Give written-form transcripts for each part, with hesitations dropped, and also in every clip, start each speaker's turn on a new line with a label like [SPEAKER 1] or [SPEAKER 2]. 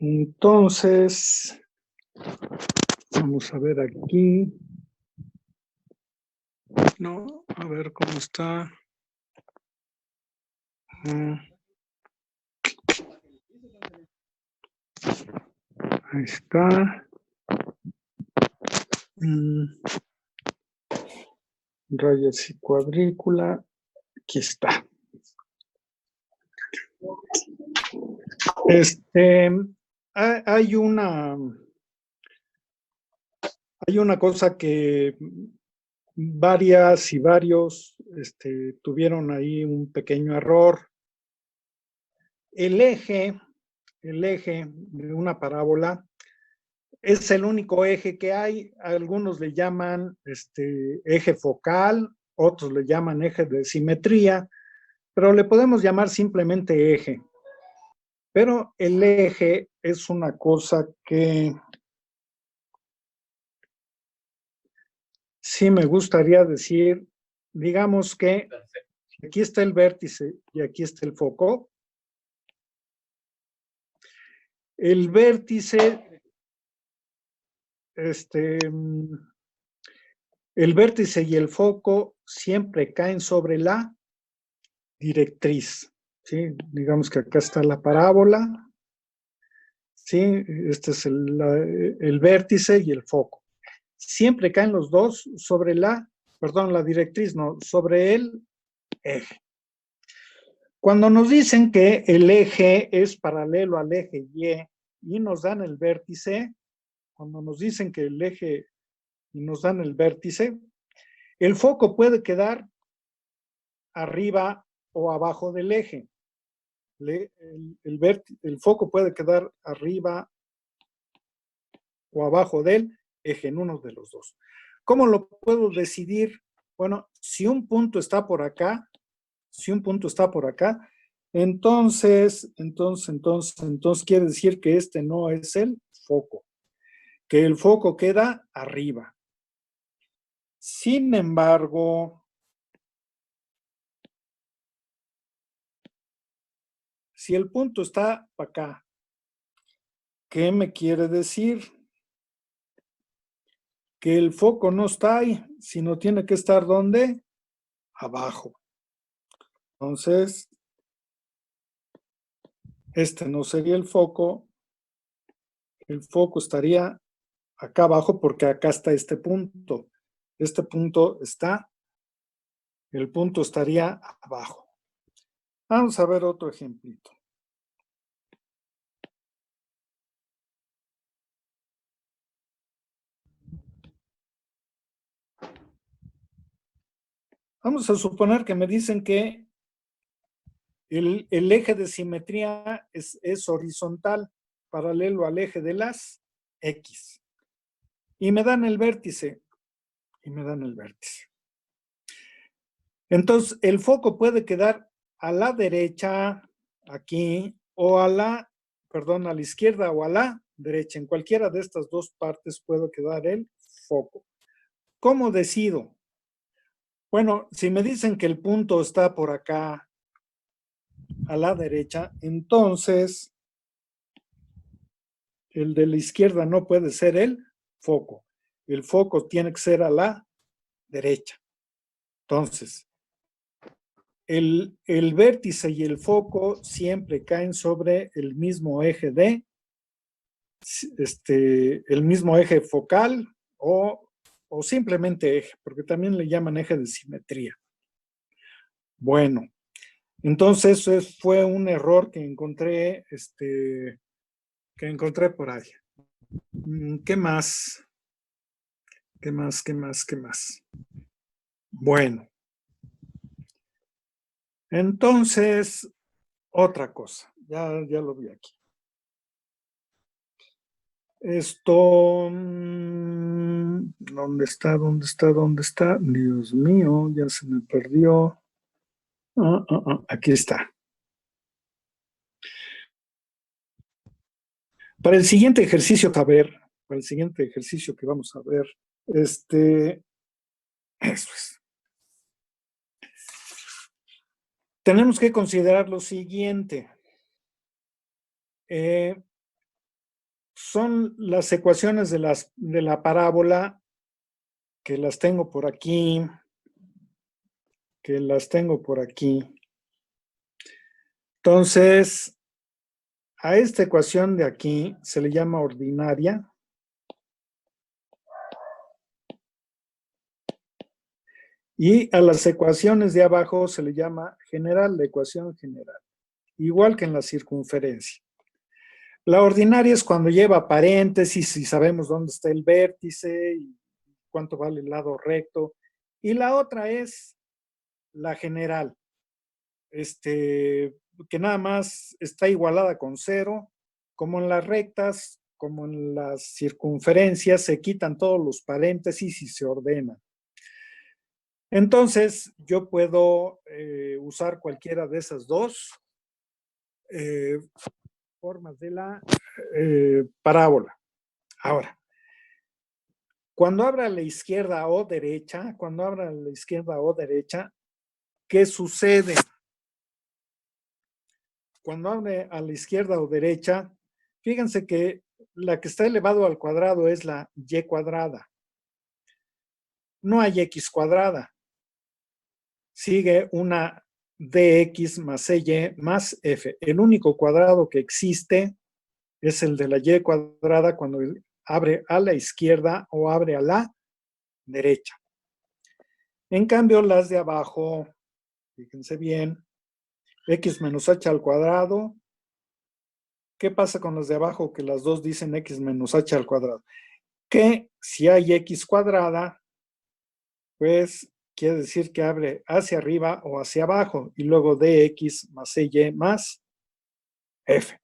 [SPEAKER 1] Entonces, vamos a ver aquí. No, a ver cómo está. Ahí está. Rayas y cuadrícula. Aquí está. Hay una cosa que varias y varios tuvieron ahí un pequeño error. El eje de una parábola es el único eje que hay. Algunos le llaman eje focal, otros le llaman eje de simetría, pero le podemos llamar simplemente eje. Pero el eje es una cosa que sí me gustaría decir. Digamos que aquí está el vértice y aquí está el foco. El vértice, el vértice y el foco siempre caen sobre la directriz, ¿sí? Digamos que acá está la parábola, ¿sí? Este es el vértice y el foco. Siempre caen los dos sobre la directriz, no, sobre el eje. Cuando nos dicen que el eje es paralelo al eje y nos dan el vértice, cuando nos dicen que el eje y nos dan el vértice, el foco puede quedar arriba o abajo del eje. El foco puede quedar arriba o abajo del eje, en uno de los dos. ¿Cómo lo puedo decidir? Bueno, si un punto está por acá, entonces quiere decir que este no es el foco, que el foco queda arriba. Sin embargo, si el punto está acá, ¿qué me quiere decir? Que el foco no está ahí, sino tiene que estar ¿dónde? Abajo. Entonces, este no sería el foco estaría acá abajo porque acá está este punto. Este punto está, el punto estaría abajo. Vamos a ver otro ejemplito. Vamos a suponer que me dicen que el eje de simetría es horizontal, paralelo al eje de las X. Y me dan el vértice. Entonces, el foco puede quedar a la derecha, aquí, o a la izquierda o a la derecha. En cualquiera de estas dos partes puede quedar el foco. ¿Cómo decido? Bueno, si me dicen que el punto está por acá, a la derecha, entonces el de la izquierda no puede ser el foco. El foco tiene que ser a la derecha. Entonces, el vértice y el foco siempre caen sobre el mismo eje el mismo eje focal o simplemente eje, porque también le llaman eje de simetría. Bueno, entonces eso fue un error que encontré, por ahí. ¿Qué más? ¿Qué más? Bueno, entonces, otra cosa, ya lo vi aquí. Esto, ¿dónde está? Dios mío, ya se me perdió. Aquí está. Para el siguiente ejercicio que vamos a ver, eso es. Tenemos que considerar lo siguiente. son las ecuaciones de la parábola que las tengo por aquí, Entonces, a esta ecuación de aquí se le llama ordinaria. Y a las ecuaciones de abajo se le llama general, la ecuación general. Igual que en la circunferencia. La ordinaria es cuando lleva paréntesis y sabemos dónde está el vértice y cuánto vale el lado recto. Y la otra es la general, que nada más está igualada con 0, como en las rectas, como en las circunferencias, se quitan todos los paréntesis y se ordenan. Entonces, yo puedo usar cualquiera de esas dos formas de la parábola. Ahora, cuando abra a la izquierda o derecha, ¿qué sucede? Cuando abre a la izquierda o derecha, fíjense que la que está elevado al cuadrado es la y cuadrada. No hay x cuadrada. Sigue una dx más cy más f. El único cuadrado que existe es el de la y cuadrada cuando abre a la izquierda o abre a la derecha. En cambio, las de abajo, fíjense bien, x menos h al cuadrado. ¿Qué pasa con las de abajo? Que las dos dicen x menos h al cuadrado. Que si hay x cuadrada, pues quiere decir que abre hacia arriba o hacia abajo. Y luego dx más y más f.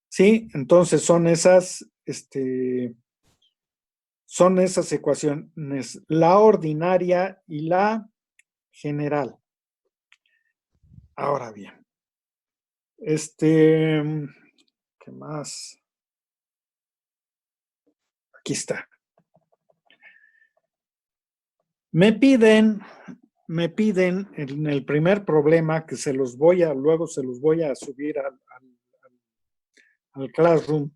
[SPEAKER 1] ¿Sí? Entonces son esas ecuaciones, la ordinaria y la general. Ahora bien, ¿qué más? Aquí está. Me piden en el primer problema que luego se los voy a subir al Classroom.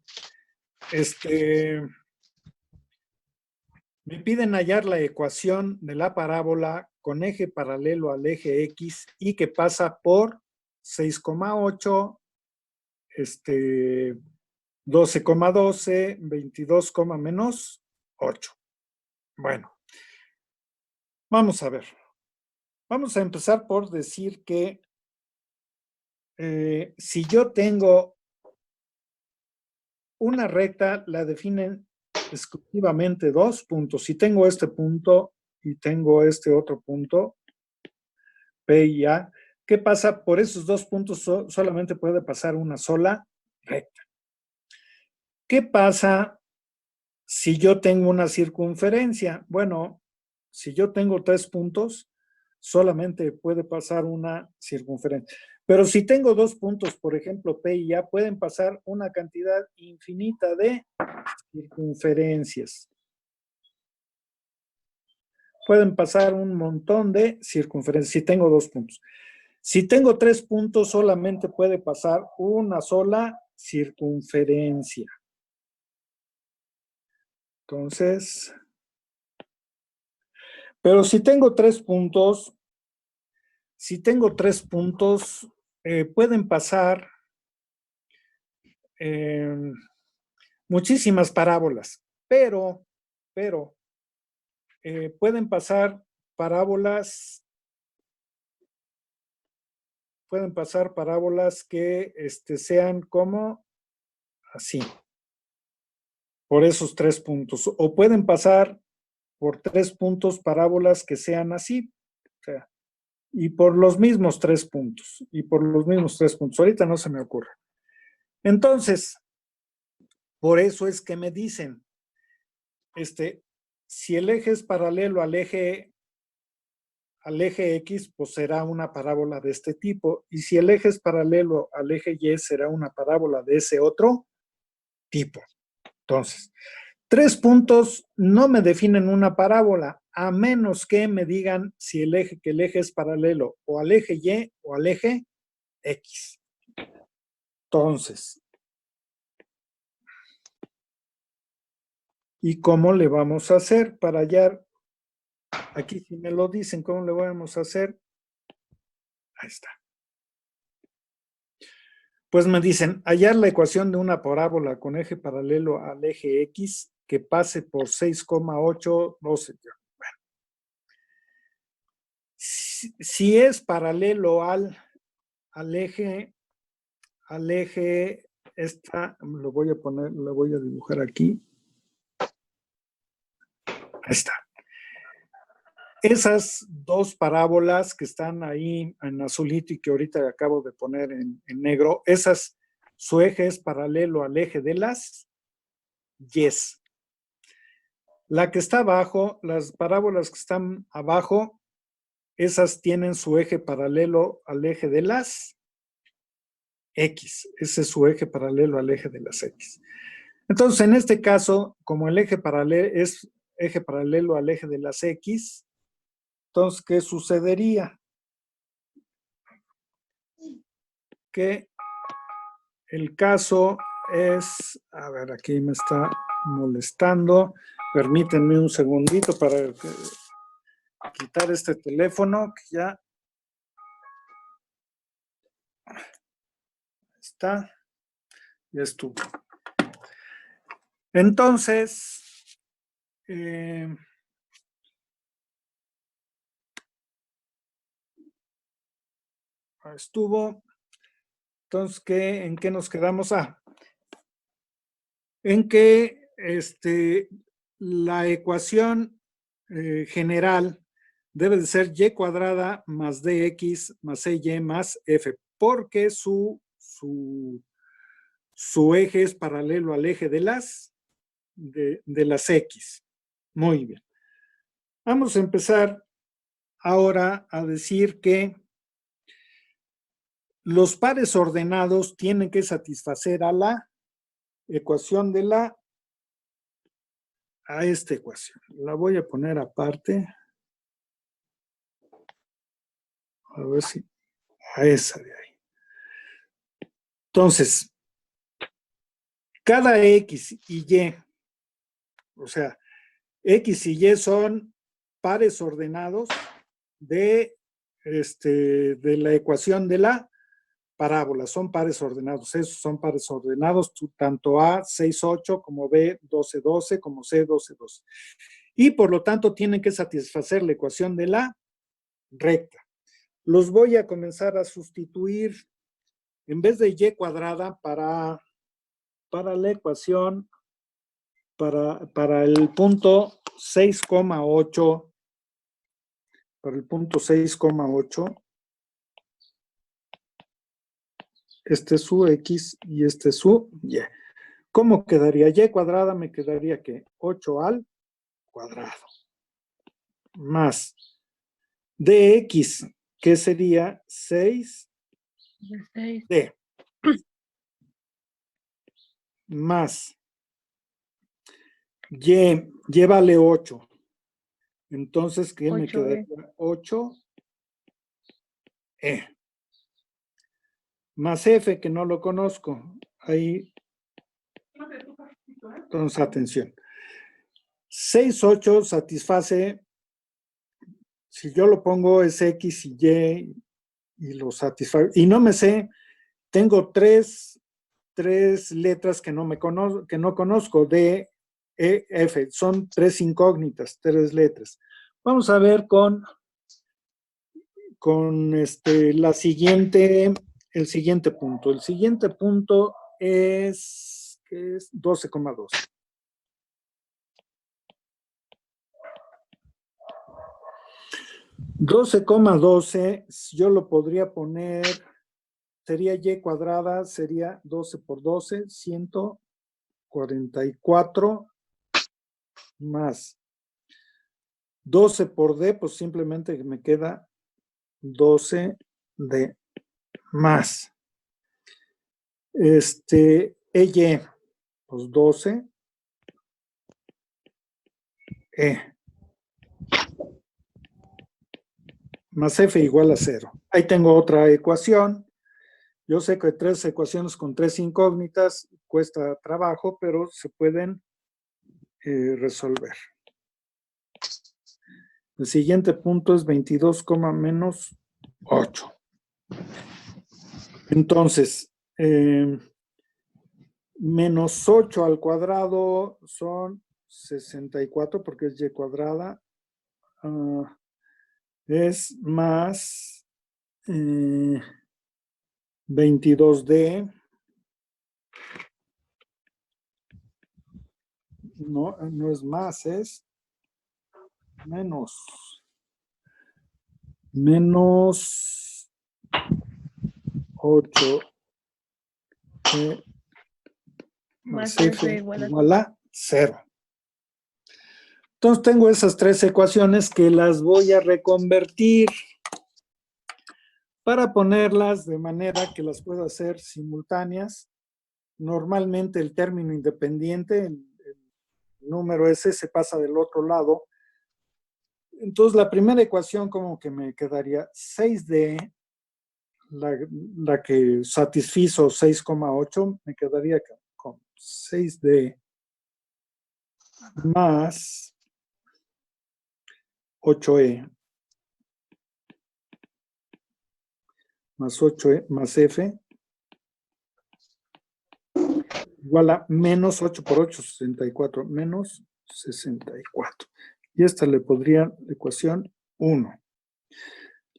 [SPEAKER 1] Me piden hallar la ecuación de la parábola con eje paralelo al eje X y que pasa por 6,8, 12,12, 22, menos 8. Bueno, vamos a ver. Vamos a empezar por decir que si yo tengo una recta, la definen exclusivamente dos puntos. Si tengo este punto y tengo este otro punto, P y A, ¿qué pasa? Por esos dos puntos solamente puede pasar una sola recta. ¿Qué pasa si yo tengo una circunferencia? Bueno, si yo tengo 3 puntos, solamente puede pasar una circunferencia. Pero si tengo 2 puntos, por ejemplo, P y A, pueden pasar una cantidad infinita de circunferencias. Pueden pasar un montón de circunferencias si tengo 2 puntos. Si tengo 3 puntos, solamente puede pasar una sola circunferencia. Entonces, pero si tengo 3 puntos, pueden pasar muchísimas parábolas, pero pueden pasar parábolas que sean como así, por esos 3 puntos, o pueden pasar por 3 puntos parábolas que sean así, o sea, y por los mismos 3 puntos, ahorita no se me ocurre. Entonces, por eso es que me dicen, si el eje es paralelo al eje X, pues será una parábola de este tipo, y si el eje es paralelo al eje Y, será una parábola de ese otro tipo. Entonces, 3 puntos no me definen una parábola, a menos que me digan si el eje es paralelo o al eje Y o al eje X. Entonces, ¿Y cómo le vamos a hacer para hallar? Aquí si me lo dicen, ¿cómo le vamos a hacer? Ahí está. Pues me dicen, hallar la ecuación de una parábola con eje paralelo al eje X que pase por 6,812. Bueno, si es paralelo al eje, esta, lo voy a poner, lo voy a dibujar aquí. Ahí está. Esas dos parábolas que están ahí en azulito y que ahorita acabo de poner en negro, esas, su eje es paralelo al eje de las Yes. La que está abajo, las parábolas que están abajo, esas tienen su eje paralelo al eje de las X. Ese es su eje paralelo al eje de las X. Entonces, en este caso, como el eje paralelo es eje paralelo al eje de las X, entonces, ¿qué sucedería? Que el caso es, a ver, aquí me está molestando. Permítanme un segundito para quitar este teléfono que ya está, ya estuvo. Entonces, estuvo. Entonces, ¿en qué nos quedamos? En que la ecuación general debe de ser y cuadrada más dx más ey más f, porque su eje es paralelo al eje de las x. Muy bien. Vamos a empezar ahora a decir que los pares ordenados tienen que satisfacer a la ecuación de a esta ecuación. La voy a poner aparte. A ver si a esa de ahí. Entonces, cada X y Y, o sea, X y Y son pares ordenados de la ecuación de la parábola. Son pares ordenados. Esos son pares ordenados, tanto A 6,8 como B 12,12 como C 12,12. Y por lo tanto tienen que satisfacer la ecuación de la recta. Los voy a comenzar a sustituir en vez de y cuadrada para la ecuación, para el punto 6,8, para el punto 6,8, este es su x y este es su y. ¿Cómo quedaría? Y cuadrada me quedaría que 8 al cuadrado más dx, que sería 6d, más y vale 8. Entonces, ¿qué me quedaría? 8e. Más f, que no lo conozco. Ahí. Entonces, atención. 6,8 satisface, si yo lo pongo es x y y lo satisface. Y no me sé, tengo tres letras que no conozco, D, E, F. Son tres incógnitas, tres letras. Vamos a ver con el siguiente punto. El siguiente punto es 12,2. 12,12, yo lo podría poner, sería y cuadrada, sería 12 por 12, 144 más 12 por d, pues simplemente me queda 12d más ey, pues 12 más f igual a 0. Ahí tengo otra ecuación. Yo sé que tres ecuaciones con tres incógnitas cuesta trabajo, pero se pueden resolver. El siguiente punto es 22, menos 8. Entonces, menos 8 al cuadrado son 64 porque es y cuadrada. Es más 22d. No, no es más, es menos 8 más f igual a 0. Entonces tengo esas tres ecuaciones que las voy a reconvertir para ponerlas de manera que las pueda hacer simultáneas. Normalmente el término independiente, el número ese, se pasa del otro lado. Entonces la primera ecuación como que me quedaría 6d, la que satisfizo 6,8, me quedaría con 6d más 8e más 8e más f igual a menos 8 por 8, 64, menos 64. Y esta le podría la ecuación 1.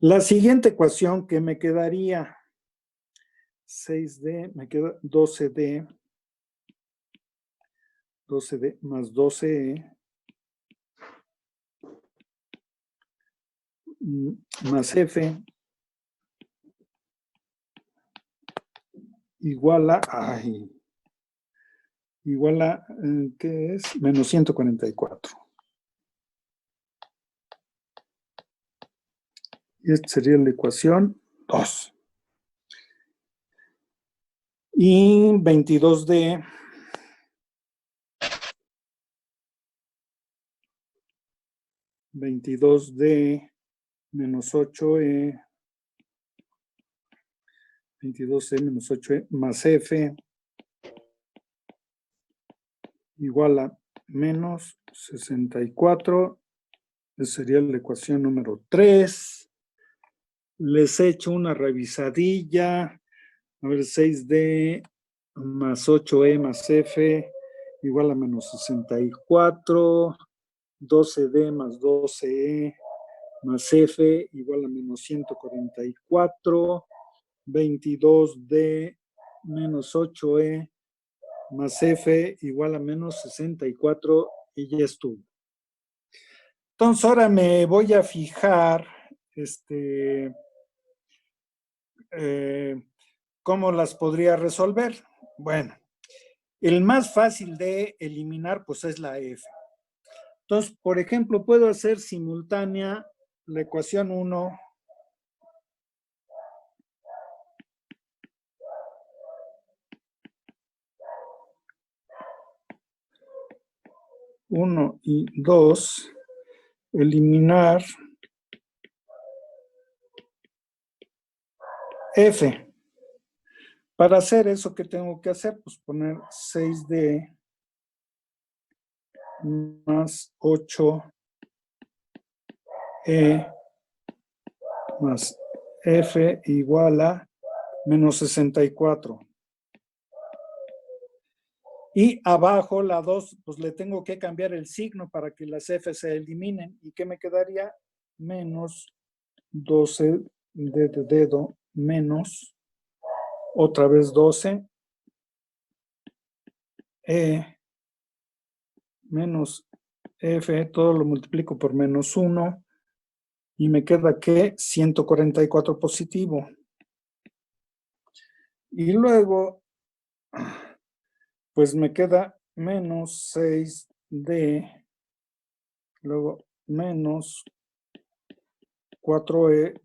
[SPEAKER 1] La siguiente ecuación que me quedaría 6d, me queda 12d más 12e más f igual a, ¿qué es? Menos 144. Y esta sería la ecuación 2. Y 22d menos 8e 22e menos 8e más f igual a menos 64. Esa sería la ecuación número 3. Les he hecho una revisadilla. A ver, 6d más 8e más f igual a menos 64. 12d más 12e más f igual a menos 144. 22d menos 8e más f igual a menos 64 y ya estuvo. Entonces ahora me voy a fijar cómo las podría resolver. Bueno, el más fácil de eliminar pues es la f. Entonces, por ejemplo, puedo hacer simultánea la ecuación 1 y 2, eliminar f. Para hacer eso, ¿qué tengo que hacer? Pues poner 6d más 8e más f igual a menos 64. Y abajo la 2, pues le tengo que cambiar el signo para que las f se eliminen. ¿Y qué me quedaría? Menos 12 de dedo menos otra vez 12 menos f, todo lo multiplico por menos 1 y me queda que 144 positivo. Y luego, pues me queda menos 6d, luego menos 4e,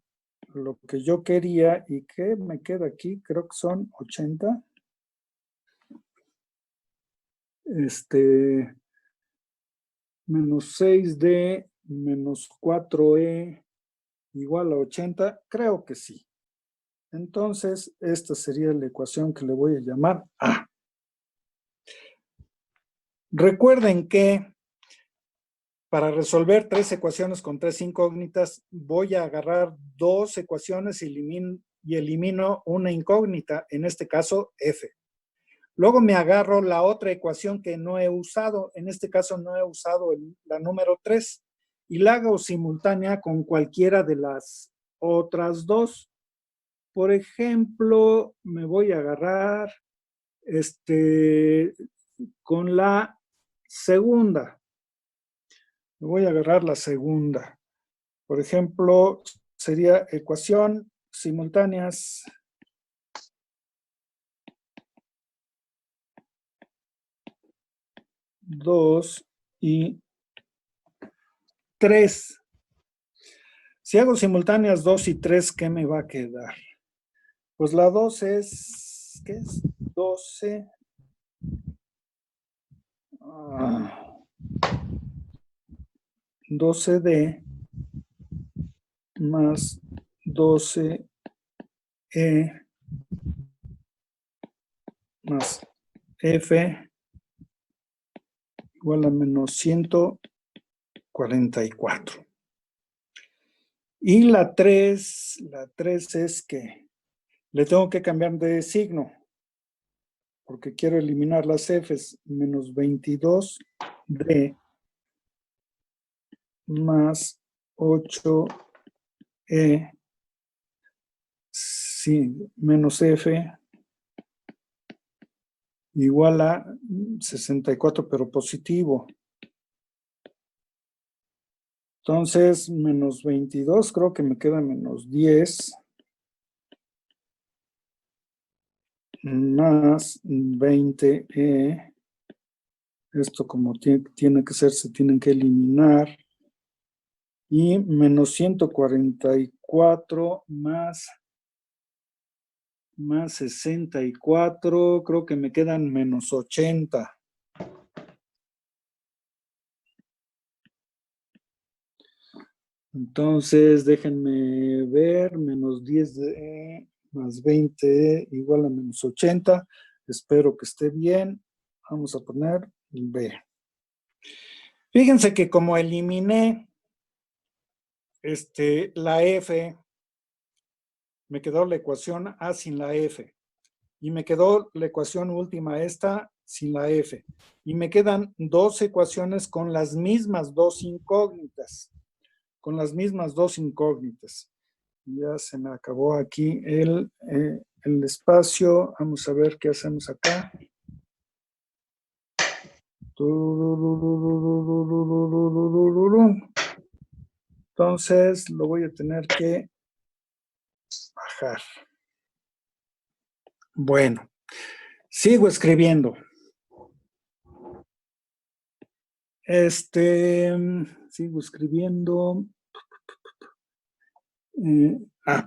[SPEAKER 1] lo que yo quería, y que me queda aquí, creo que son 80. Menos 6d menos 4e igual a 80, creo que sí. Entonces, esta sería la ecuación que le voy a llamar A. Recuerden que para resolver 3 ecuaciones con 3 incógnitas, voy a agarrar 2 ecuaciones y elimino una incógnita, en este caso F. Luego me agarro la otra ecuación que no he usado, en este caso no he usado la número 3, y la hago simultánea con cualquiera de las otras dos. Por ejemplo, me voy a agarrar con la segunda. Me voy a agarrar la segunda. Por ejemplo, sería ecuación simultáneas. Dos y 3. Si hago simultáneas 2 y 3, ¿qué me va a quedar? Pues la 2 es, ¿qué es? 12. 12D más 12E más F igual a menos 144. Y la 3 es que le tengo que cambiar de signo, porque quiero eliminar las F's, menos 22D más 8E, sí, menos F, igual a 64, pero positivo. Entonces, menos 22, creo que me queda menos 10, más 20E. Esto como tiene que ser, se tienen que eliminar. Y menos 144 más 64, creo que me quedan menos 80. Entonces, déjenme ver, menos 10 más 20 igual a menos 80. Espero que esté bien. Vamos a poner B. Fíjense que como eliminé la F, me quedó la ecuación A sin la F. Y me quedó la ecuación última esta sin la F. Y me quedan 2 ecuaciones con las mismas 2 incógnitas. Con las mismas 2 incógnitas. Ya se me acabó aquí el espacio. Vamos a ver qué hacemos acá. Entonces lo voy a tener que bajar. Bueno, sigo escribiendo. Sigo escribiendo.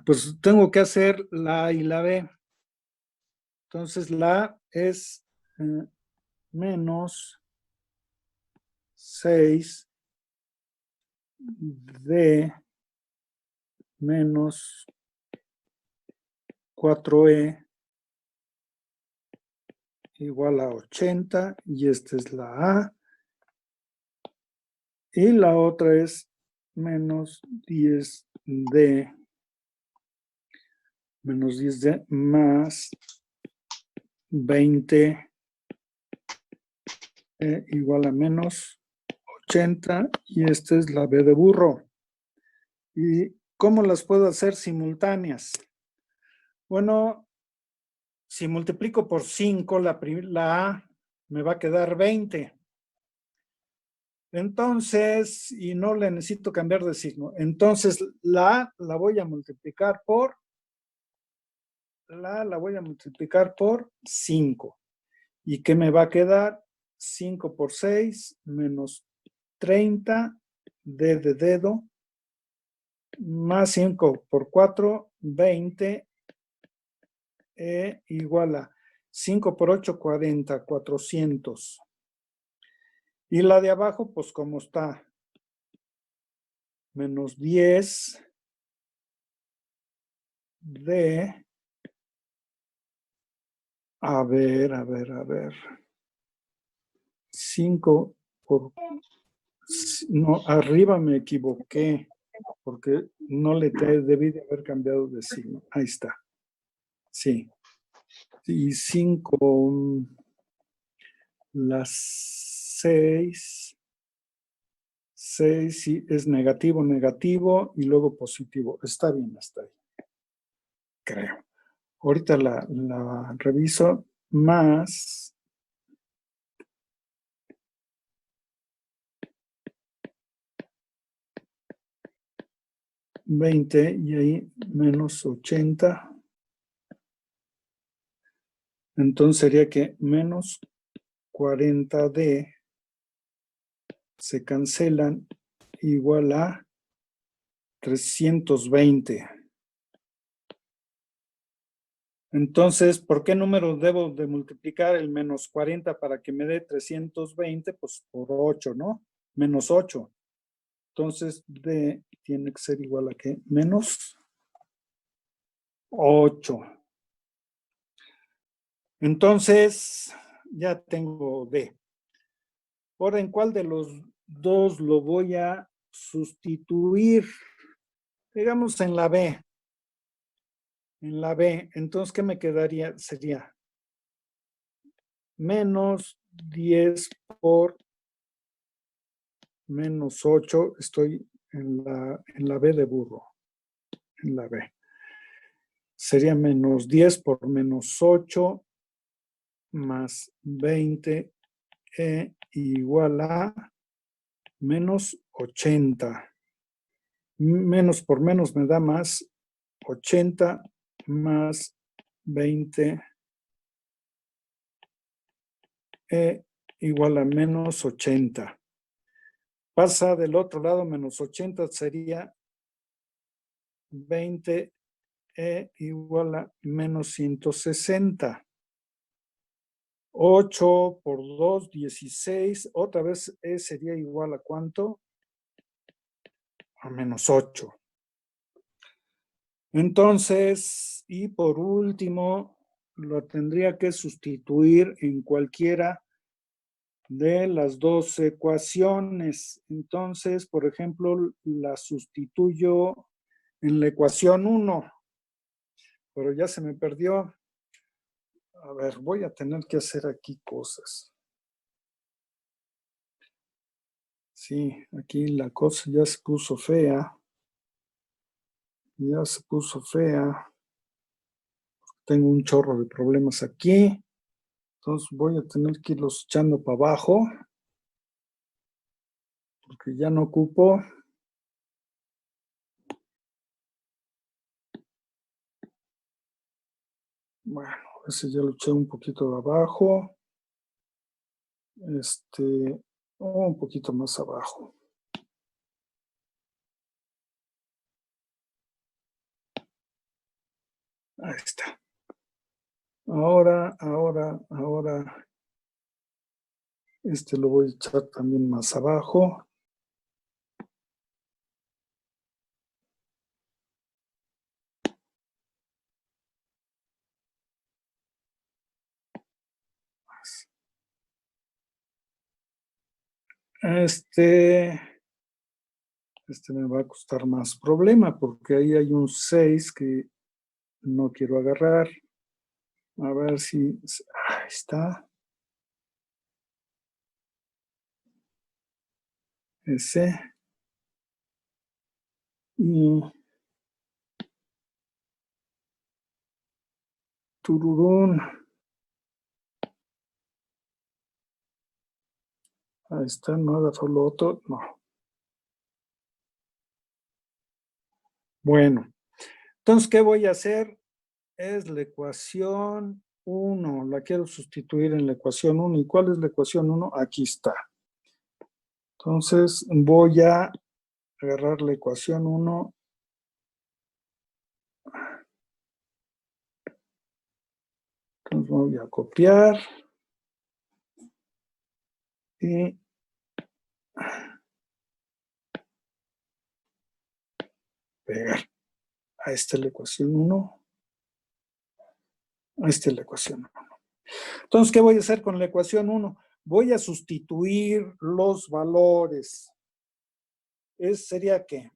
[SPEAKER 1] Pues tengo que hacer la A y la B. Entonces la A es menos 6 D menos 4E igual a 80, y esta es la A. Y la otra es menos 10D más 20 igual a menos 80, y esta es la B de burro. ¿Y cómo las puedo hacer simultáneas? Bueno, si multiplico por 5, la A me va a quedar 20. Entonces, y no le necesito cambiar de signo. Entonces, la A la voy a multiplicar por 5. ¿Y qué me va a quedar? 5 por 6 menos 30, D de dedo, más 5 por 4, 20, igual a 5 por 8, 40, 400. Y la de abajo, pues como está, menos 10 de, a ver, 5 por No, arriba me equivoqué, porque no le debí de haber cambiado de signo. Ahí está. Sí. Y 5, las 6, sí, es negativo, negativo, y luego positivo. Está bien hasta ahí, creo. Ahorita la reviso, más 20 y ahí menos 80. Entonces sería que menos 40D se cancelan, igual a 320. Entonces, ¿por qué número debo de multiplicar el menos 40 para que me dé 320? Pues por 8, ¿no? Menos 8. Entonces, D tiene que ser igual a ¿qué? Menos 8. Entonces, ya tengo D. Ahora, ¿en cuál de los dos lo voy a sustituir? Digamos en la B. En la B. Entonces, ¿qué me quedaría? Sería menos 10 por menos 8. Estoy en la B de burro. En la B. Sería menos 10 por menos 8 más 20 igual a menos 80. Menos por menos me da más 80 más 20 igual a menos 80. Pasa del otro lado, menos 80 sería 20 igual a menos 160. 8 por 2, 16. Otra vez sería igual a ¿cuánto? A menos 8. Entonces, y por último, lo tendría que sustituir en cualquiera de las dos ecuaciones. Entonces, por ejemplo, la sustituyo en la ecuación 1, pero ya se me perdió. A ver, voy a tener que hacer aquí cosas. Sí, aquí la cosa ya se puso fea. Ya se puso fea. Tengo un chorro de problemas aquí. Entonces voy a tener que irlos echando para abajo. Porque ya no ocupo. Bueno, ese ya lo eché un poquito de abajo. Un poquito más abajo. Ahí está. Ahora, lo voy a echar también más abajo. Este me va a costar más problema porque ahí hay un 6 que no quiero agarrar. A ver si... Ahí está. Ese. Y... Tururún. Ahí está, no agarró lo otro. No. Bueno. Entonces, ¿qué voy a hacer? Es la ecuación 1. La quiero sustituir en la ecuación 1. ¿Y cuál es la ecuación 1? Aquí está. Entonces, voy a agarrar la ecuación 1. Entonces, voy a copiar. Y pegar. Ahí está la ecuación 1. Ahí está la ecuación 1. Entonces, ¿qué voy a hacer con la ecuación 1? Voy a sustituir los valores. sería ¿qué?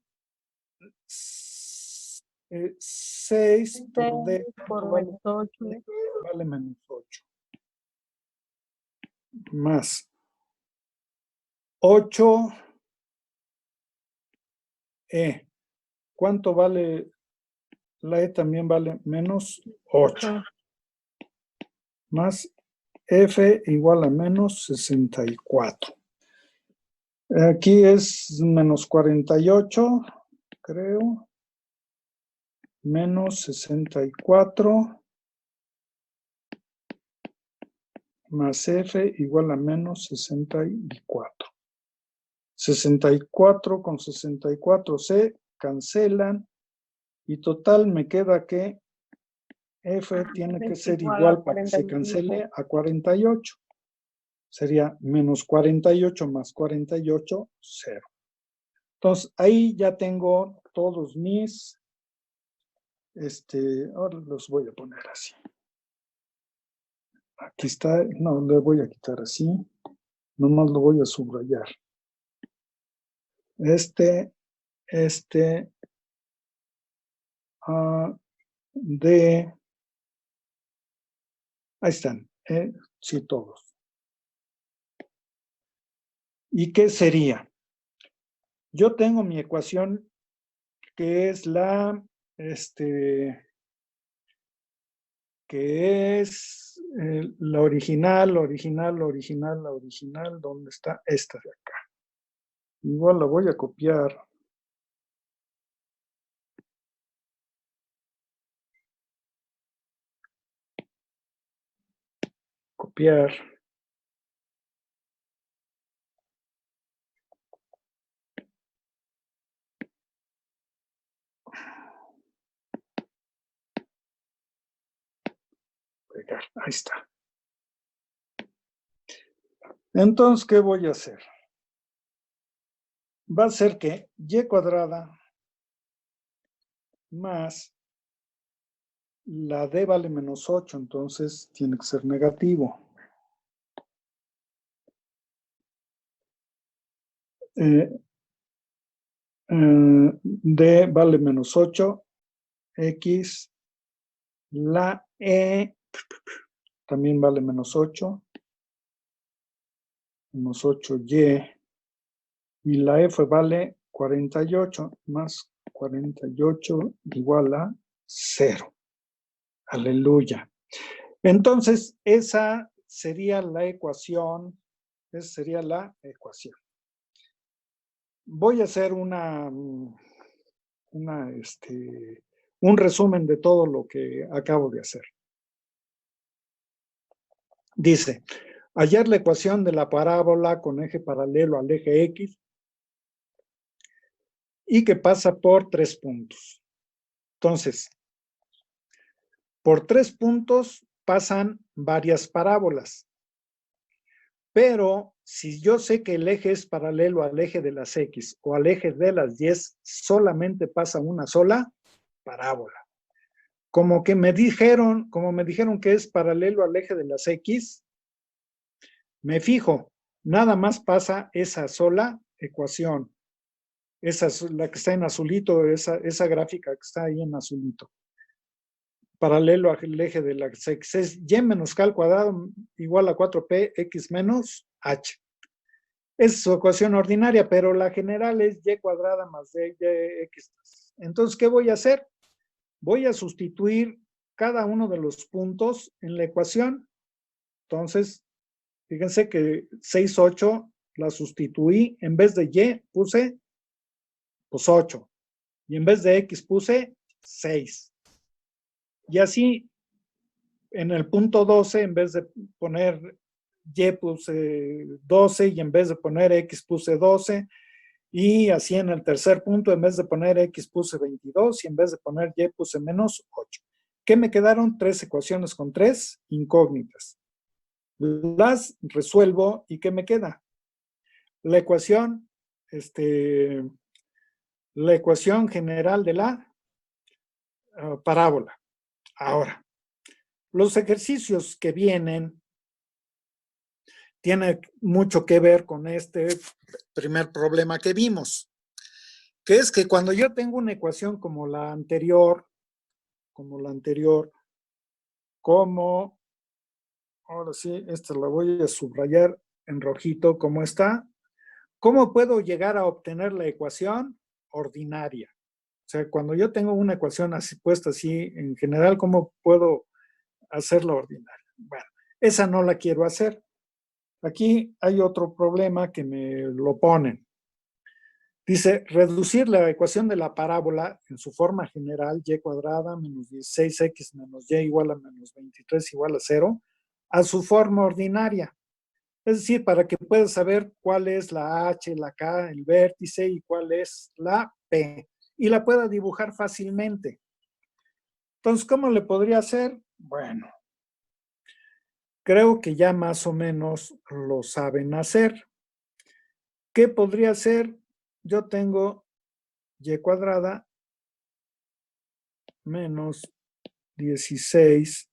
[SPEAKER 1] 6 por D.
[SPEAKER 2] Por menos 8.
[SPEAKER 1] Vale menos 8. Más 8. ¿Cuánto vale? La E también vale menos 8. Más F igual a menos 64. Aquí es menos 48, creo. Menos 64. Más F igual a menos 64. 64 con 64 se cancelan. Y total me queda que F tiene que ser igual para que se cancele a 48. Sería menos 48 más 48, 0. Entonces, ahí ya tengo todos mis, ahora los voy a poner así. Aquí está, no, le voy a quitar así. Nomás lo voy a subrayar. D. Ahí están, sí, todos. ¿Y qué sería? Yo tengo mi ecuación que es la original, ¿dónde está? Esta de acá. Igual la voy a copiar. Copiar. Pegar. Ahí está. Entonces, ¿qué voy a hacer? Va a ser que y cuadrada más la d vale menos 8, entonces tiene que ser negativo. D vale menos 8, X, la E también vale menos 8, menos 8Y, y la F vale 48, más 48 igual a 0. Aleluya. Entonces, esa sería la ecuación. Voy a hacer un resumen de todo lo que acabo de hacer. Dice, hallar la ecuación de la parábola con eje paralelo al eje X y que pasa por 3 puntos. Entonces, por 3 puntos pasan varias parábolas. Pero si yo sé que el eje es paralelo al eje de las X o al eje de las Y, solamente pasa una sola parábola. Como me dijeron que es paralelo al eje de las X, me fijo, nada más pasa esa sola ecuación. Esa es la que está en azulito, esa gráfica que está ahí en azulito. Paralelo al eje de las X. Es y menos k al cuadrado igual a 4p x menos h. Es su ecuación ordinaria, pero la general es y cuadrada más dx. Entonces, ¿qué voy a hacer? Voy a sustituir cada uno de los puntos en la ecuación. Entonces, fíjense que 6, 8 la sustituí. En vez de y puse pues 8. Y en vez de x puse 6. Y así, en el punto 12, en vez de poner y puse 12 y en vez de poner x puse 12. Y así en el tercer punto, en vez de poner x puse 22 y en vez de poner y puse menos 8. ¿Qué me quedaron? 3 ecuaciones con 3 incógnitas. Las resuelvo y ¿qué me queda? La ecuación general de la parábola. Ahora, los ejercicios que vienen tienen mucho que ver con este primer problema que vimos. que es que cuando yo tengo una ecuación como la anterior, ahora sí, esta la voy a subrayar en rojito, como está, ¿cómo puedo llegar a obtener la ecuación ordinaria? O sea, cuando yo tengo una ecuación así puesta así, en general, ¿cómo puedo hacerla ordinaria? Bueno, esa no la quiero hacer. Aquí hay otro problema que me lo ponen. Dice, reducir la ecuación de la parábola en su forma general, y cuadrada menos 16x menos y igual a menos 23 igual a 0, a su forma ordinaria. Es decir, para que puedas saber cuál es la H, la K, el vértice y cuál es la P. Y la pueda dibujar fácilmente. Entonces, ¿cómo le podría hacer? Bueno, creo que ya más o menos lo saben hacer. ¿Qué podría ser? Yo tengo y cuadrada menos 16x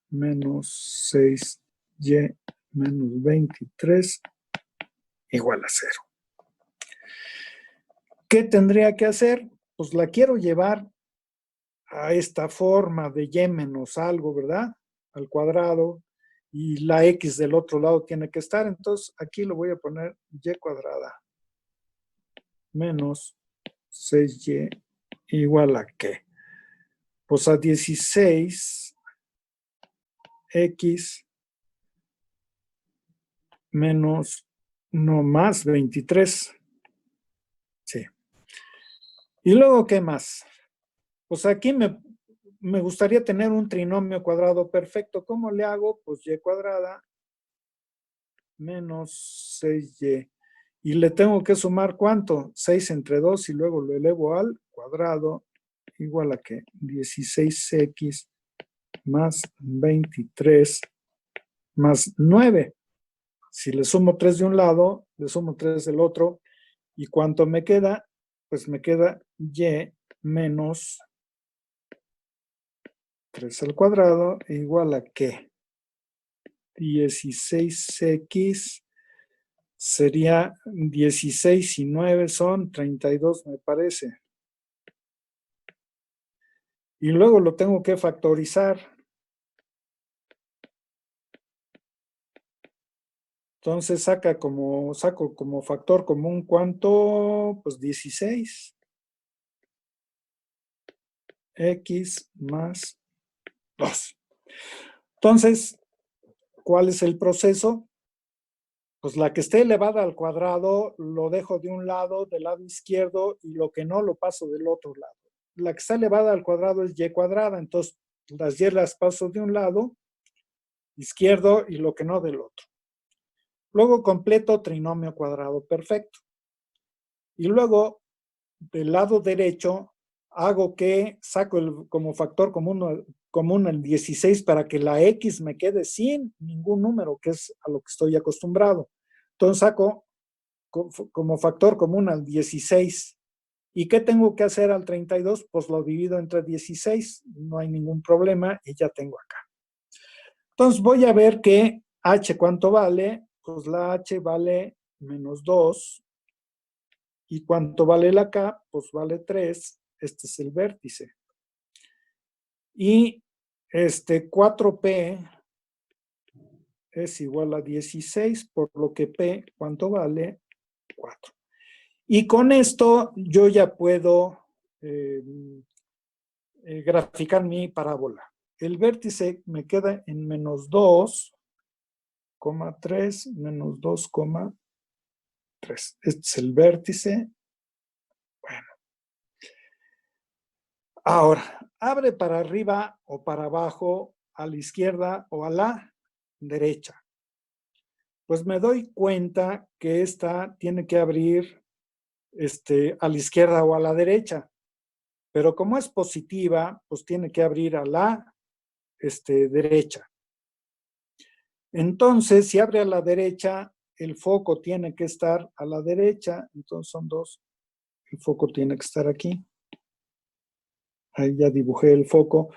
[SPEAKER 1] menos 6y menos 23 igual a 0. ¿Qué tendría que hacer? Pues la quiero llevar a esta forma de y menos algo, ¿verdad? Al cuadrado, y la x del otro lado tiene que estar, entonces aquí lo voy a poner y cuadrada menos 6y igual a ¿qué? Pues a 16x menos, no más 23. Sí. Y luego, ¿qué más? Pues aquí me gustaría tener un trinomio cuadrado perfecto. ¿Cómo le hago? Pues y cuadrada menos 6y. Y le tengo que sumar ¿cuánto? 6 entre 2 y luego lo elevo al cuadrado igual a que 16x más 23 más 9. Si le sumo 3 de un lado, le sumo 3 del otro. ¿Y cuánto me queda? Pues me queda y menos 3 al cuadrado igual a ¿qué? 16x sería 16 y 9 son 32, me parece. Y luego lo tengo que factorizar. Entonces saco como factor común, ¿cuánto? Pues 16. X más 2. Entonces, ¿cuál es el proceso? Pues la que esté elevada al cuadrado lo dejo de un lado, del lado izquierdo, y lo que no lo paso del otro lado. La que está elevada al cuadrado es y cuadrada, entonces las y las paso de un lado izquierdo y lo que no del otro. Luego completo trinomio cuadrado perfecto. Y luego del lado derecho hago que saco como factor común el 16 para que la X me quede sin ningún número, que es a lo que estoy acostumbrado. Entonces saco como factor común al 16. ¿Y qué tengo que hacer al 32? Pues lo divido entre 16, no hay ningún problema y ya tengo acá. Entonces voy a ver que H, ¿cuánto vale? Pues la H vale menos 2. ¿Y cuánto vale la K? Pues vale 3. Este es el vértice. Y 4P es igual a 16, por lo que P, ¿cuánto vale? 4. Y con esto yo ya puedo graficar mi parábola. El vértice me queda en menos 2,3 menos 2,3. Este es el vértice. Bueno. Ahora, abre para arriba o para abajo, a la izquierda o a la derecha. Pues me doy cuenta que esta tiene que abrir a la izquierda o a la derecha. Pero como es positiva, pues tiene que abrir a la derecha. Entonces, si abre a la derecha, el foco tiene que estar a la derecha. Entonces son dos. El foco tiene que estar aquí. Ahí ya dibujé el foco.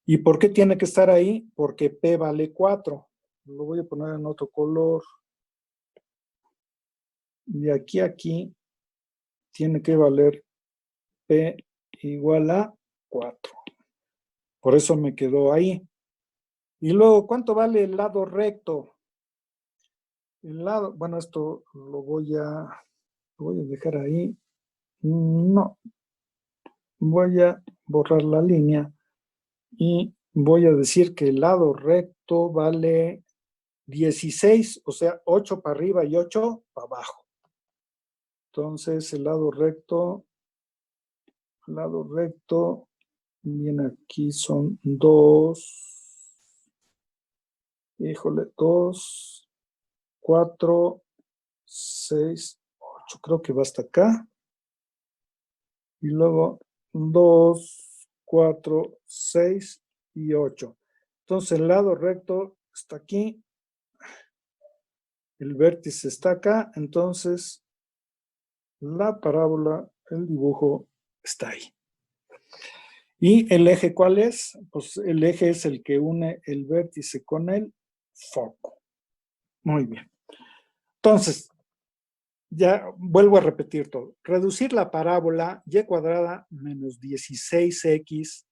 [SPEAKER 1] ¿Y por qué tiene que estar ahí? Porque P vale 4. Lo voy a poner en otro color. De aquí a aquí tiene que valer P igual a 4. Por eso me quedó ahí. Y luego, ¿cuánto vale el lado recto? El lado, bueno, esto lo voy a dejar ahí. No, voy a borrar la línea y voy a decir que el lado recto vale 16, o sea, 8 para arriba y 8 para abajo. Entonces, el lado recto viene aquí, son 2, híjole, 2, 4, 6, 8, creo que va hasta acá. Y luego 2, 4, 6 y 8. Entonces el lado recto está aquí. El vértice está acá. Entonces la parábola, el dibujo está ahí. ¿Y el eje cuál es? Pues el eje es el que une el vértice con el foco. Muy bien. Entonces, ya vuelvo a repetir todo. Reducir la parábola y cuadrada menos 16x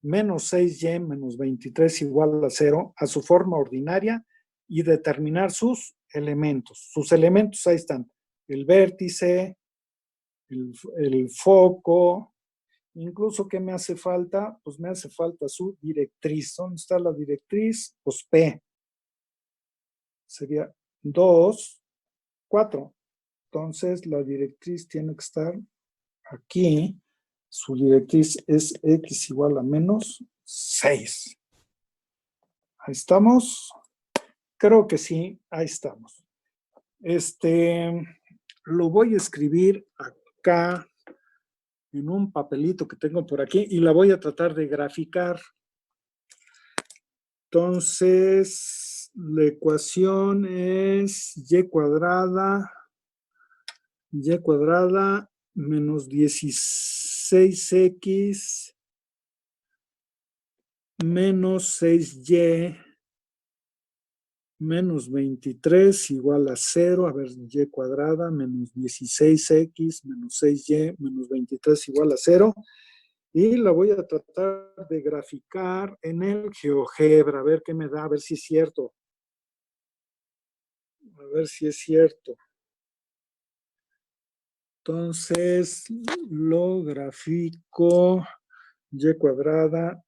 [SPEAKER 1] menos 6y menos 23 igual a 0 a su forma ordinaria y determinar sus elementos. Sus elementos ahí están. El vértice, el foco, incluso ¿qué me hace falta? Pues me hace falta su directriz. ¿Dónde está la directriz? Pues P. Sería 2, 4. Entonces la directriz tiene que estar aquí. Su directriz es x igual a menos 6. Ahí estamos. Creo que sí, ahí estamos. Lo voy a escribir acá en un papelito que tengo por aquí y la voy a tratar de graficar. Entonces, la ecuación es y cuadrada menos 16x menos 6y menos 23 igual a 0. A ver, y cuadrada menos 16x menos 6y menos 23 igual a 0. Y la voy a tratar de graficar en el GeoGebra. A ver qué me da, a ver si es cierto. A ver si es cierto. Entonces, lo grafico y cuadrada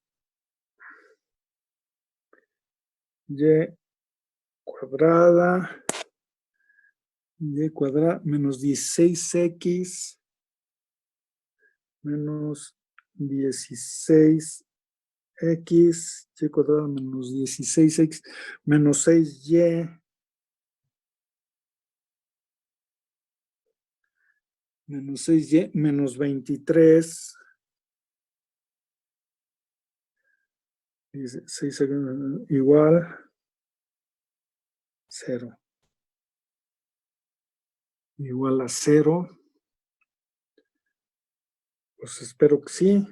[SPEAKER 1] menos 16x menos 16x y cuadrada menos 16x menos 6y menos 23 6 igual 0. Igual a 0. Pues espero que sí.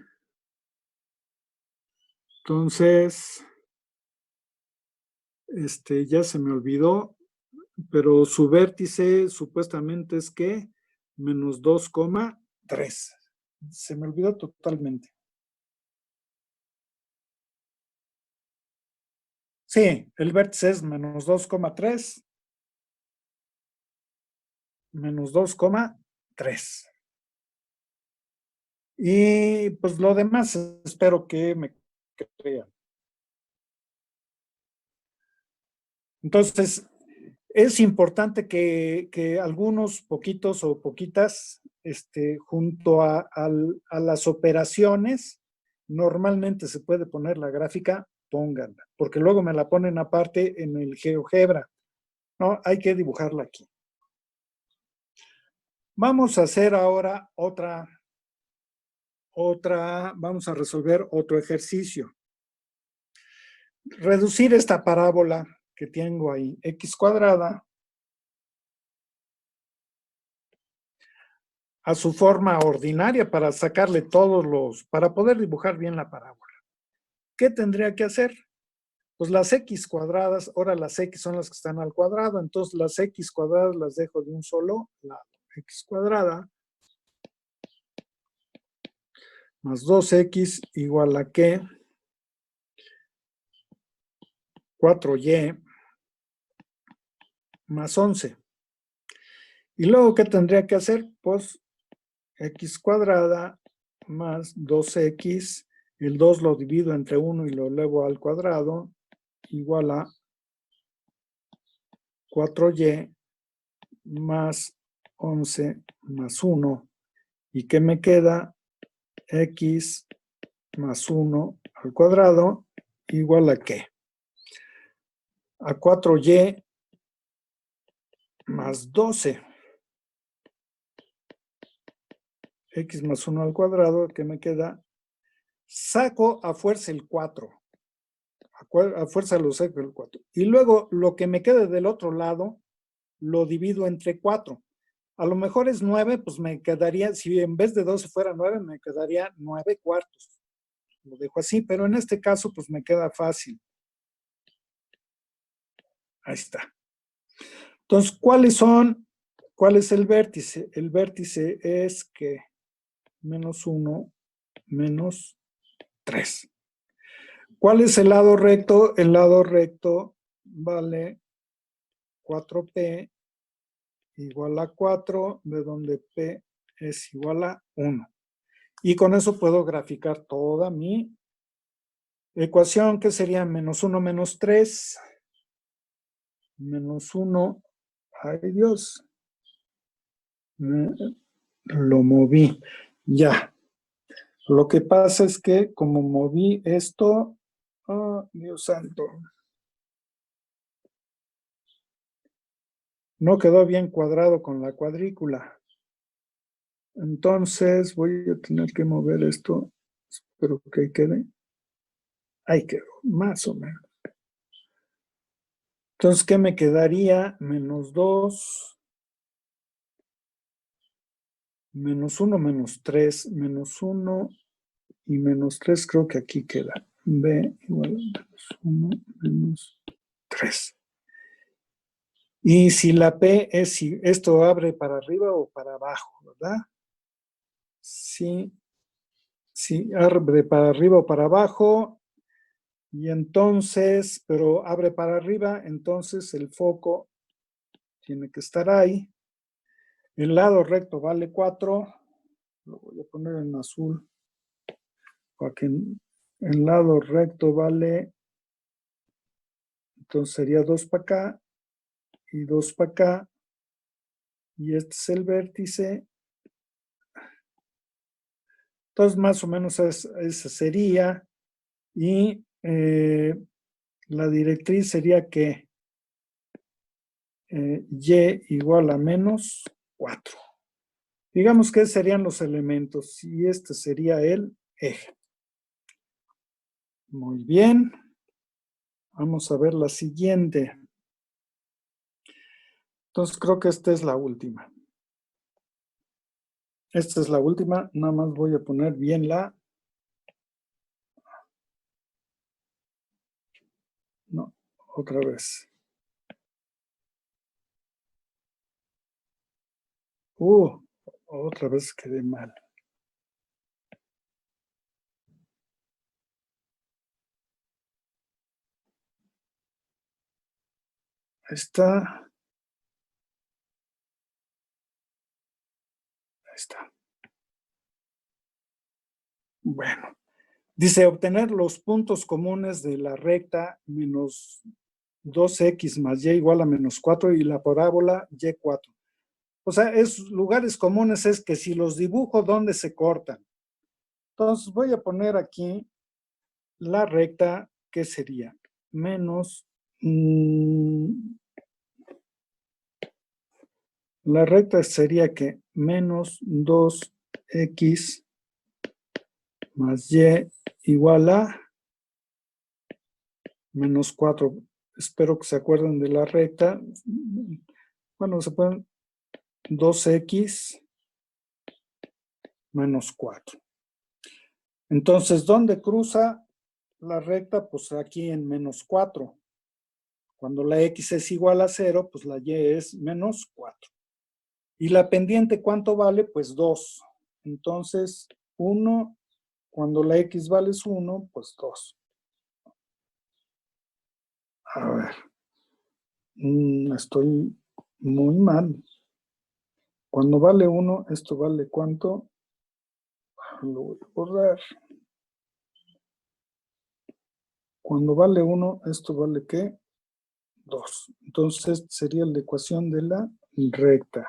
[SPEAKER 1] Entonces, ya se me olvidó, pero su vértice supuestamente es que menos 2,3. Se me olvidó totalmente. Sí, el vértice es menos 2,3. Menos 2,3. Y pues lo demás espero que me crean. Entonces, es importante que algunos poquitos o poquitas, junto a las operaciones, normalmente se puede poner la gráfica, pónganla, porque luego me la ponen aparte en el GeoGebra. No, hay que dibujarla aquí. Vamos a hacer ahora vamos a resolver otro ejercicio. Reducir esta parábola que tengo ahí, x cuadrada, a su forma ordinaria para sacarle para poder dibujar bien la parábola. ¿Qué tendría que hacer? Pues las x cuadradas, ahora las x son las que están al cuadrado, entonces las x cuadradas las dejo de un solo lado. X cuadrada más 2x igual a ¿qué? 4y más 11. Y luego, ¿qué tendría que hacer? Pues x cuadrada más 2x, el 2 lo divido entre 1 y lo elevo al cuadrado, igual a 4y más 11 más 1. ¿Y qué me queda? X más 1 al cuadrado, igual a ¿qué? A 4y más 12. X más 1 al cuadrado, ¿qué me queda? Saco a fuerza el 4. A fuerza lo saco el 4. Y luego lo que me quede del otro lado, lo divido entre 4. A lo mejor es 9, pues me quedaría, si en vez de 12 fuera 9, me quedaría 9 cuartos. Lo dejo así, pero en este caso, pues me queda fácil. Ahí está. Entonces, ¿cuál es el vértice? El vértice es que menos 1 menos 3. ¿Cuál es el lado recto? El lado recto vale 4p igual a 4, de donde p es igual a 1. Y con eso puedo graficar toda mi ecuación, que sería menos 1 menos 3, menos 1, ay Dios, lo moví, ya. Lo que pasa es que como moví esto, oh, Dios santo, no quedó bien cuadrado con la cuadrícula. Entonces voy a tener que mover esto, espero que quede. Ahí quedó, más o menos. Entonces, ¿qué me quedaría? Menos 2, menos 1, menos 3, menos 1 y menos 3, creo que aquí queda. B igual a menos 1, menos 3. Y si la P es si esto abre para arriba o para abajo, ¿verdad? Sí, sí, abre para arriba o para abajo. Y entonces, pero abre para arriba, entonces el foco tiene que estar ahí. El lado recto vale 4. Lo voy a poner en azul. Para que el lado recto vale, entonces sería 2 para acá y 2 para acá. Y este es el vértice. Entonces, más o menos esa sería. Y la directriz sería que y igual a menos 4. Digamos que serían los elementos y este sería el eje. Muy bien. Vamos a ver la siguiente. Entonces creo que esta es la última. Esta es la última. Nada más voy a poner bien la... No, otra vez. Otra vez quedé mal. Ahí está. Ahí está. Bueno. Dice, obtener los puntos comunes de la recta menos 2x más y igual a menos 4 y la parábola y4. O sea, lugares comunes es que si los dibujo, ¿dónde se cortan? Entonces voy a poner aquí la recta, que sería menos... la recta sería que menos 2x más y igual a menos 4. Espero que se acuerden de la recta. Bueno, se pueden 2x menos 4. Entonces, ¿dónde cruza la recta? Pues aquí en menos 4. Cuando la x es igual a 0, pues la y es menos 4. Y la pendiente, ¿cuánto vale? Pues 2. Entonces, 1 Cuando la X vale 1, pues 2. A ver. Estoy muy mal. Cuando vale 1, ¿esto vale cuánto? Lo voy a borrar. Cuando vale 1, ¿esto vale qué? 2. Entonces sería la ecuación de la recta.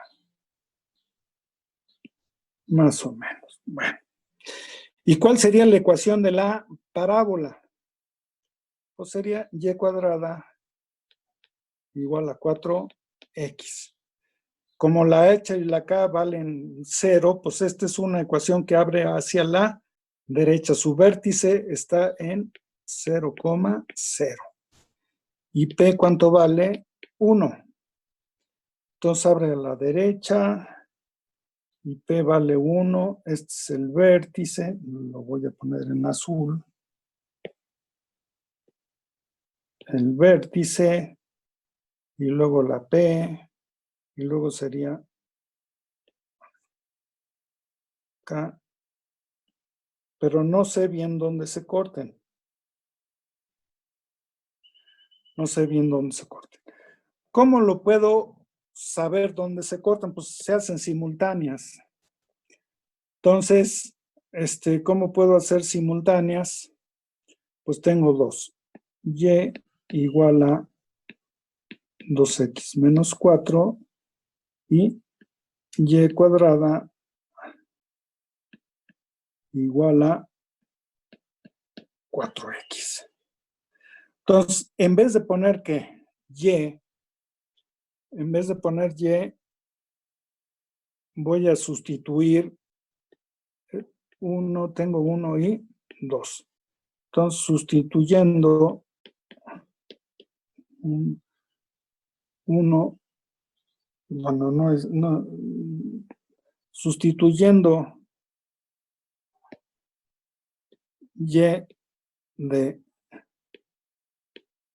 [SPEAKER 1] Más o menos. Bueno. ¿Y cuál sería la ecuación de la parábola? Pues sería y cuadrada igual a 4x. Como la h y la k valen 0, pues esta es una ecuación que abre hacia la derecha. Su vértice está en 0,0. ¿Y p cuánto vale? 1. Entonces abre a la derecha y p vale 1. Este es el vértice. Lo voy a poner en azul. El vértice y luego la p y luego sería K, pero no sé bien dónde se corten. No sé bien dónde se corten. ¿Cómo lo puedo saber dónde se cortan? Pues se hacen simultáneas. Entonces, ¿cómo puedo hacer simultáneas? Pues tengo dos. Y igual a 2x menos 4 y y cuadrada igual a 4x. Entonces, en vez de poner que y, en vez de poner y, voy a sustituir 1, tengo 1 y 2. Entonces, sustituyendo 1, bueno, no es, no, sustituyendo y de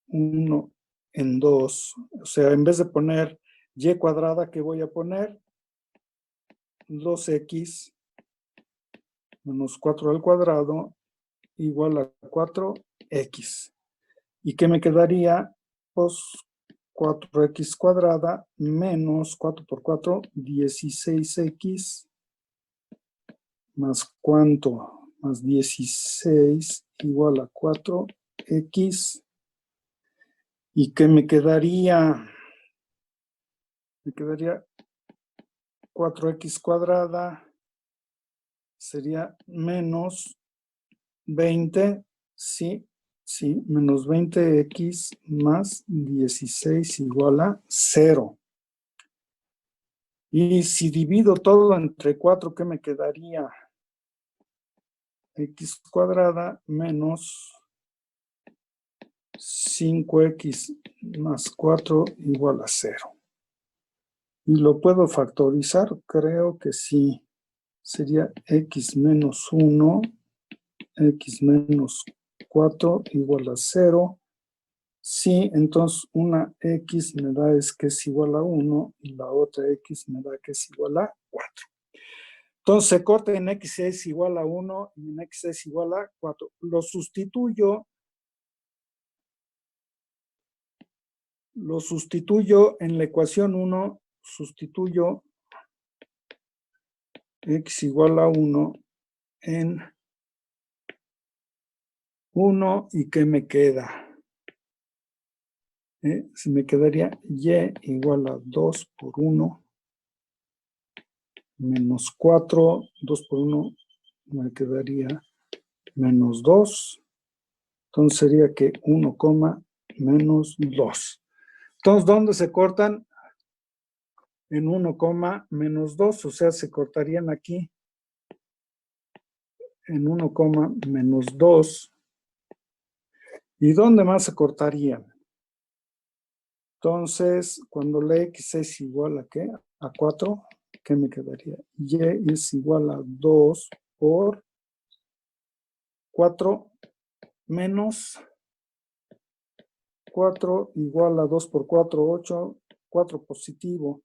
[SPEAKER 1] 1 en 2, o sea, en vez de poner y cuadrada, ¿qué voy a poner? 2x menos 4 al cuadrado igual a 4x. ¿Y qué me quedaría? Pues 4x cuadrada menos 4 por 4, 16x, más cuánto, más 16 igual a 4x. ¿Y qué me quedaría? Me quedaría 4x cuadrada, sería menos 20, sí, sí, menos 20x más 16 igual a 0. Y si divido todo entre 4, ¿qué me quedaría? X cuadrada menos 5x más 4 igual a 0. ¿Y lo puedo factorizar? Creo que sí. Sería x menos 1, x menos 4 igual a 0. Sí, entonces una x me da es que es igual a 1 y la otra x me da que es igual a 4. Entonces se corta en x es igual a 1 y en x es igual a 4. Lo sustituyo en la ecuación 1, sustituyo x igual a 1 en 1 y ¿qué me queda? Se me quedaría y igual a 2 por 1 menos 4, 2 por 1 me quedaría menos 2. Entonces sería que 1, menos 2. Entonces, ¿dónde se cortan? En 1, menos 2, o sea, se cortarían aquí en 1, menos 2. ¿Y dónde más se cortarían? Entonces, cuando la x es igual a ¿qué? A 4, ¿qué me quedaría? Y es igual a 2 por 4 menos 4 igual a 2 por 4, 8, 4 positivo.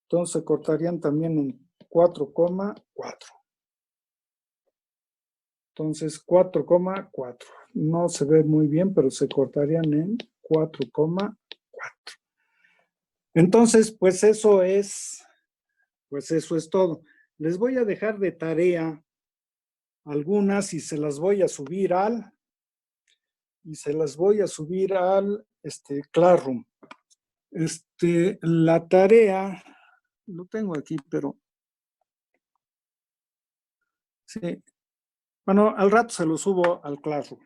[SPEAKER 1] Entonces se cortarían también en 4,4. Entonces, 4,4. No se ve muy bien, pero se cortarían en 4,4. Entonces, pues eso es todo. Les voy a dejar de tarea algunas y se las voy a subir al Classroom. La tarea, lo tengo aquí, pero sí. Bueno, al rato se lo subo al Classroom.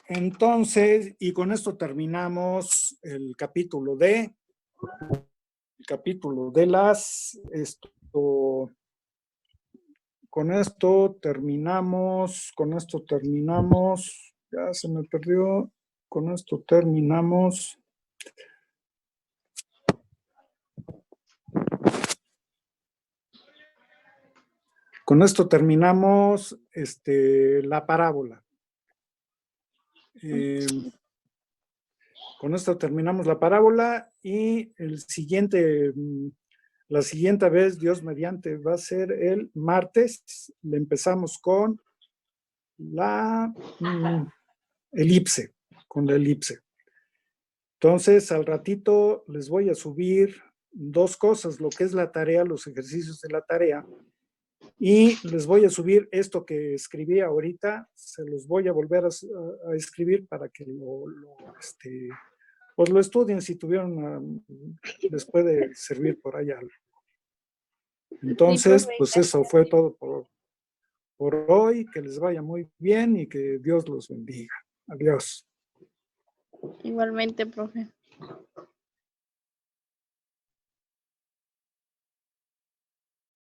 [SPEAKER 1] Entonces, y con esto terminamos el capítulo D. El capítulo de con esto terminamos, ya se me perdió, con esto terminamos. Con esto terminamos la parábola. Con esto terminamos la parábola y la siguiente vez, Dios mediante, va a ser el martes. Le empezamos con la elipse. Entonces, al ratito les voy a subir 2 cosas, lo que es la tarea, los ejercicios de la tarea, y les voy a subir esto que escribí ahorita, se los voy a volver a escribir para que pues lo estudien si tuvieron, les puede servir por allá algo. Entonces, pues eso fue todo por hoy, que les vaya muy bien y que Dios los bendiga. Adiós.
[SPEAKER 2] Igualmente, profe.